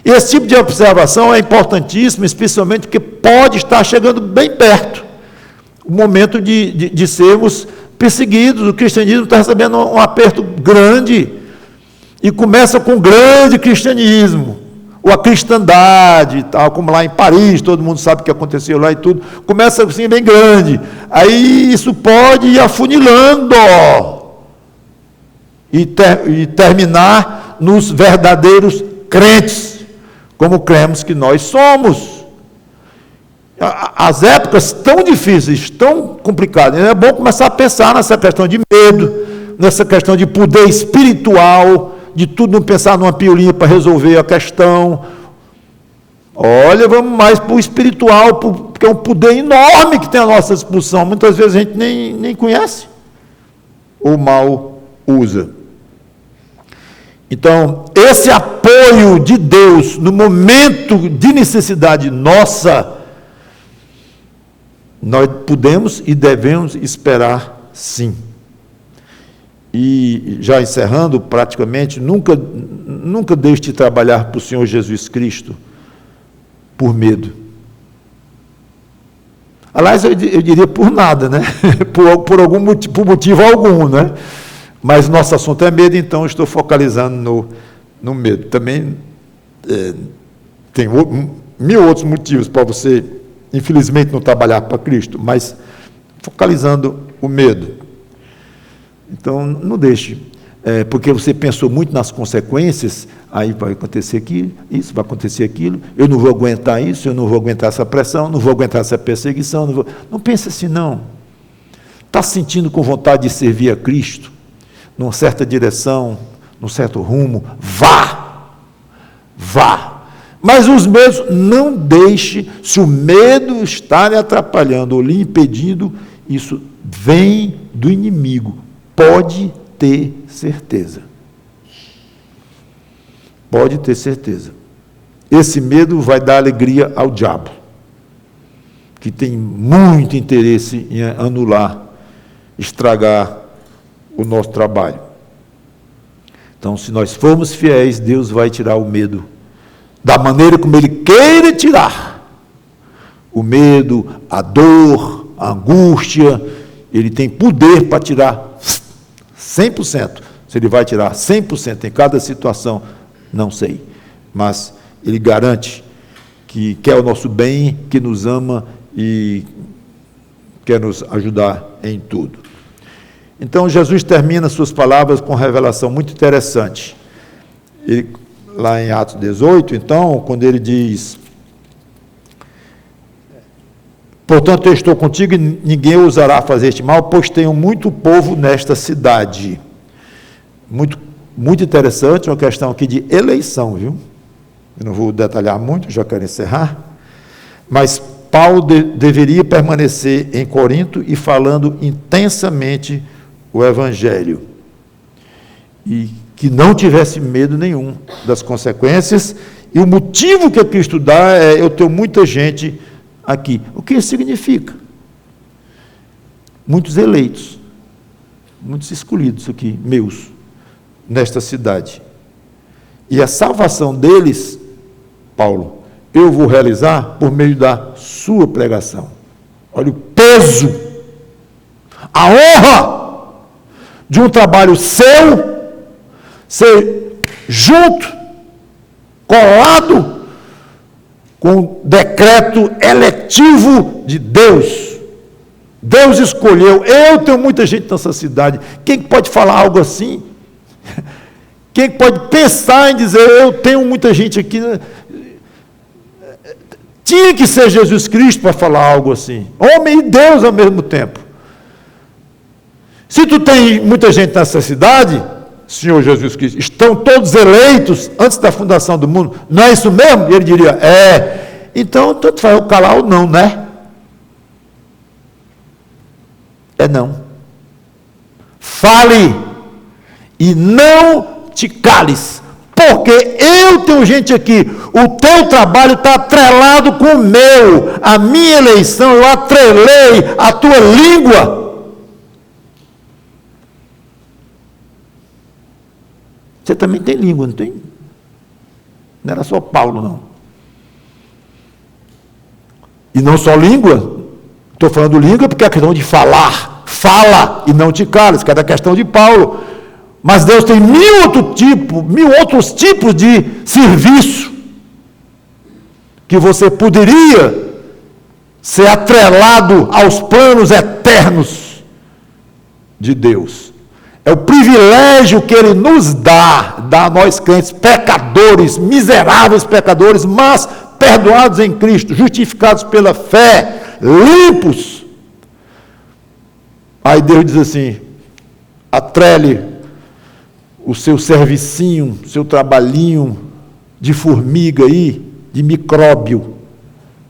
Speaker 1: E esse tipo de observação é importantíssimo, especialmente porque pode estar chegando bem perto, o momento de sermos perseguidos. O cristianismo está recebendo um aperto grande, e começa com o grande cristianismo, ou a cristandade e tal, como lá em Paris, todo mundo sabe o que aconteceu lá e tudo, começa assim bem grande, aí isso pode ir afunilando, e terminar nos verdadeiros crentes, como cremos que nós somos. As épocas tão difíceis, tão complicadas, é bom começar a pensar nessa questão de medo, nessa questão de poder espiritual, de tudo não pensar numa piolinha para resolver a questão. Olha, vamos mais para o espiritual, porque é um poder enorme que tem à nossa disposição. Muitas vezes a gente nem conhece, ou mal usa. Então, esse apoio de Deus no momento de necessidade nossa, nós podemos e devemos esperar sim. E já encerrando praticamente, nunca deixe de trabalhar para o Senhor Jesus Cristo por medo. Aliás, eu diria por nada, né? por motivo algum, né? Mas nosso assunto é medo, então eu estou focalizando no medo. Também tem mil outros motivos para você, infelizmente, não trabalhar para Cristo, mas focalizando o medo. Então, não deixe, porque você pensou muito nas consequências, aí vai acontecer aquilo, isso, vai acontecer aquilo, eu não vou aguentar isso, eu não vou aguentar essa pressão, não vou aguentar essa perseguição, não pense assim, não. Está se sentindo com vontade de servir a Cristo, numa certa direção, num certo rumo, vá, mas os medos, não deixe, se o medo está lhe atrapalhando ou lhe impedindo, isso vem do inimigo. Pode ter certeza. Pode ter certeza. Esse medo vai dar alegria ao diabo, que tem muito interesse em anular, estragar o nosso trabalho. Então, se nós formos fiéis, Deus vai tirar o medo da maneira como Ele queira tirar. O medo, a dor, a angústia, Ele tem poder para tirar 100%. Se Ele vai tirar 100% em cada situação, não sei. Mas Ele garante que quer o nosso bem, que nos ama e quer nos ajudar em tudo. Então, Jesus termina suas palavras com uma revelação muito interessante. Lá em Atos 18, então, quando ele diz: portanto, eu estou contigo e ninguém ousará fazer este mal, pois tenho muito povo nesta cidade. Muito interessante, uma questão aqui de eleição, viu? Eu não vou detalhar muito, já quero encerrar. Mas Paulo deveria permanecer em Corinto e falando intensamente o Evangelho. E que não tivesse medo nenhum das consequências. E o motivo que Cristo dá é: eu tenho muita gente aqui. O que isso significa? Muitos eleitos, muitos escolhidos aqui, meus, nesta cidade. E a salvação deles, Paulo, eu vou realizar por meio da sua pregação. Olha o peso, a honra de um trabalho seu, ser junto, colado com o decreto eletivo de Deus. Deus escolheu. Eu tenho muita gente nessa cidade. Quem pode falar algo assim? Quem pode pensar em dizer: eu tenho muita gente aqui? Tinha que ser Jesus Cristo para falar algo assim. Homem e Deus ao mesmo tempo. Se tu tem muita gente nessa cidade, Senhor Jesus Cristo, estão todos eleitos antes da fundação do mundo, não é isso mesmo? E ele diria, então tanto faz eu calar ou não, né? É não. Fale e não te cales, porque eu tenho gente aqui, o teu trabalho está atrelado com o meu, a minha eleição, eu atrelei a tua língua. Você também tem língua, não tem? Não era só Paulo, não. E não só língua, estou falando língua porque é questão de falar. Fala e não te cales, que é da questão de Paulo. Mas Deus tem mil outros tipos de serviço que você poderia ser atrelado aos planos eternos de Deus. É o privilégio que Ele nos dá a nós crentes, pecadores, miseráveis pecadores, mas perdoados em Cristo, justificados pela fé, limpos. Aí Deus diz assim, atrele o seu servicinho, o seu trabalhinho de formiga aí, de micróbio,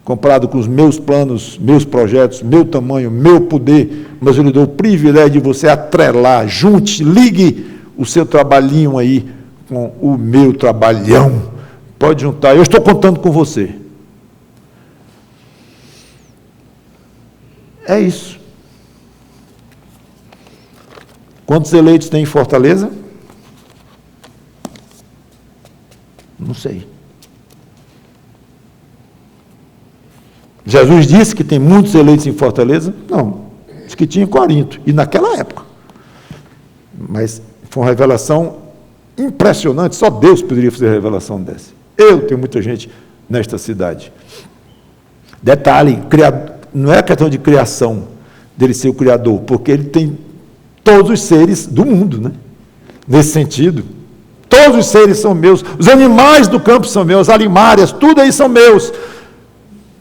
Speaker 1: comparado com os meus planos, meus projetos, meu tamanho, meu poder, mas eu lhe dou o privilégio de você atrelar, junte, ligue o seu trabalhinho aí com o meu trabalhão. Pode juntar, eu estou contando com você. É isso. Quantos eleitos tem em Fortaleza? Não sei. Jesus disse que tem muitos eleitos em Fortaleza? Não. Disse que tinha 40. E naquela época. Mas foi uma revelação impressionante. Só Deus poderia fazer a revelação dessa. Eu tenho muita gente nesta cidade. Detalhe, não é questão de criação dele ser o Criador, porque ele tem todos os seres do mundo, né? Nesse sentido. Todos os seres são meus. Os animais do campo são meus, as alimárias, tudo aí são meus.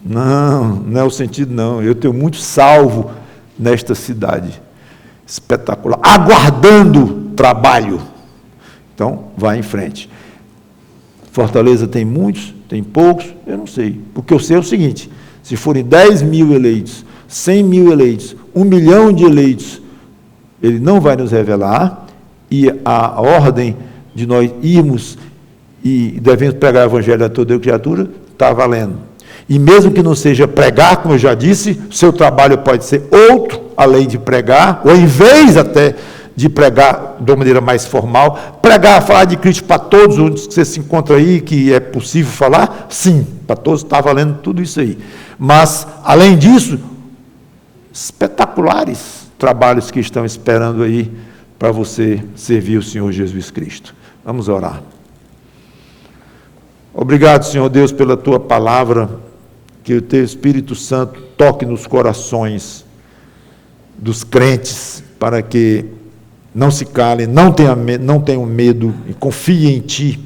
Speaker 1: Não é o sentido, não. Eu tenho muito salvo nesta cidade. Espetacular. Aguardando trabalho. Então, vai em frente. Fortaleza tem muitos, tem poucos, eu não sei. Porque eu sei o seguinte, se forem 10 mil eleitos, 100 mil eleitos, 1 milhão de eleitos, Ele não vai nos revelar, e a ordem de nós irmos e devemos pregar o evangelho a toda criatura, está valendo. E mesmo que não seja pregar, como eu já disse, o seu trabalho pode ser outro, além de pregar, ou em vez até de pregar de uma maneira mais formal, pregar, falar de Cristo para todos onde você se encontra aí, que é possível falar, sim, para todos está valendo tudo isso aí. Mas, além disso, espetaculares trabalhos que estão esperando aí para você servir o Senhor Jesus Cristo. Vamos orar. Obrigado, Senhor Deus, pela Tua palavra, que o Teu Espírito Santo toque nos corações dos crentes, para que não se calem, não tenham medo e confiem em Ti.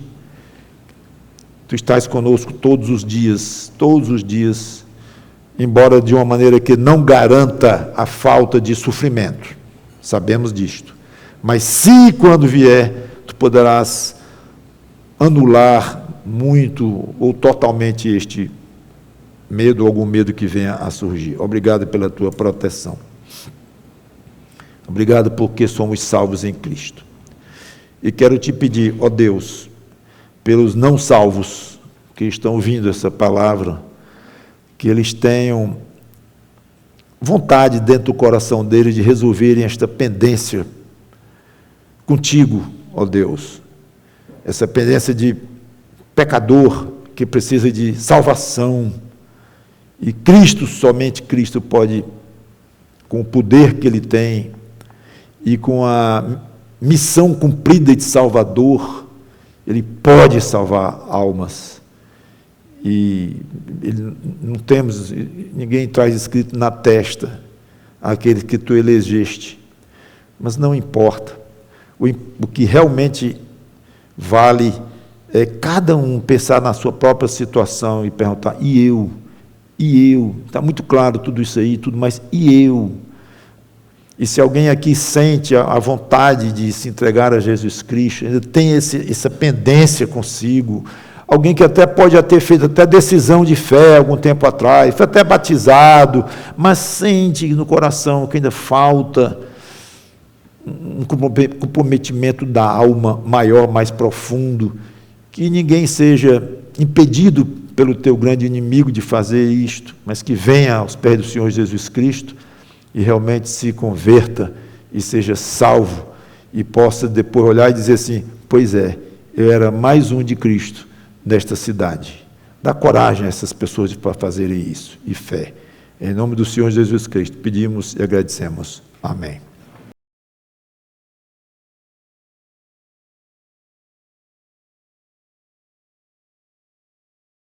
Speaker 1: Tu estás conosco todos os dias, embora de uma maneira que não garanta a falta de sofrimento. Sabemos disto. Mas se quando vier, tu poderás anular muito ou totalmente este medo, algum medo que venha a surgir. Obrigado pela tua proteção. Obrigado porque somos salvos em Cristo. E quero te pedir, ó Deus, pelos não salvos que estão ouvindo essa palavra, que eles tenham vontade dentro do coração deles de resolverem esta pendência contigo, ó Deus. Essa pendência de pecador que precisa de salvação. E Cristo, somente Cristo pode, com o poder que Ele tem e com a missão cumprida de Salvador, Ele pode salvar almas. E não temos, ninguém traz escrito na testa aquele que tu elegeste. Mas não importa. O que realmente vale é cada um pensar na sua própria situação e perguntar, e eu? E eu? Está muito claro tudo isso aí, tudo mais. E eu? E se alguém aqui sente a vontade de se entregar a Jesus Cristo, ainda tem essa pendência consigo, alguém que até pode ter feito até decisão de fé algum tempo atrás, foi até batizado, mas sente no coração que ainda falta um comprometimento da alma maior, mais profundo, que ninguém seja impedido pelo teu grande inimigo de fazer isto, mas que venha aos pés do Senhor Jesus Cristo e realmente se converta e seja salvo e possa depois olhar e dizer assim, pois é, eu era mais um de Cristo nesta cidade. Dá coragem a essas pessoas para fazerem isso, e fé. Em nome do Senhor Jesus Cristo, pedimos e agradecemos. Amém.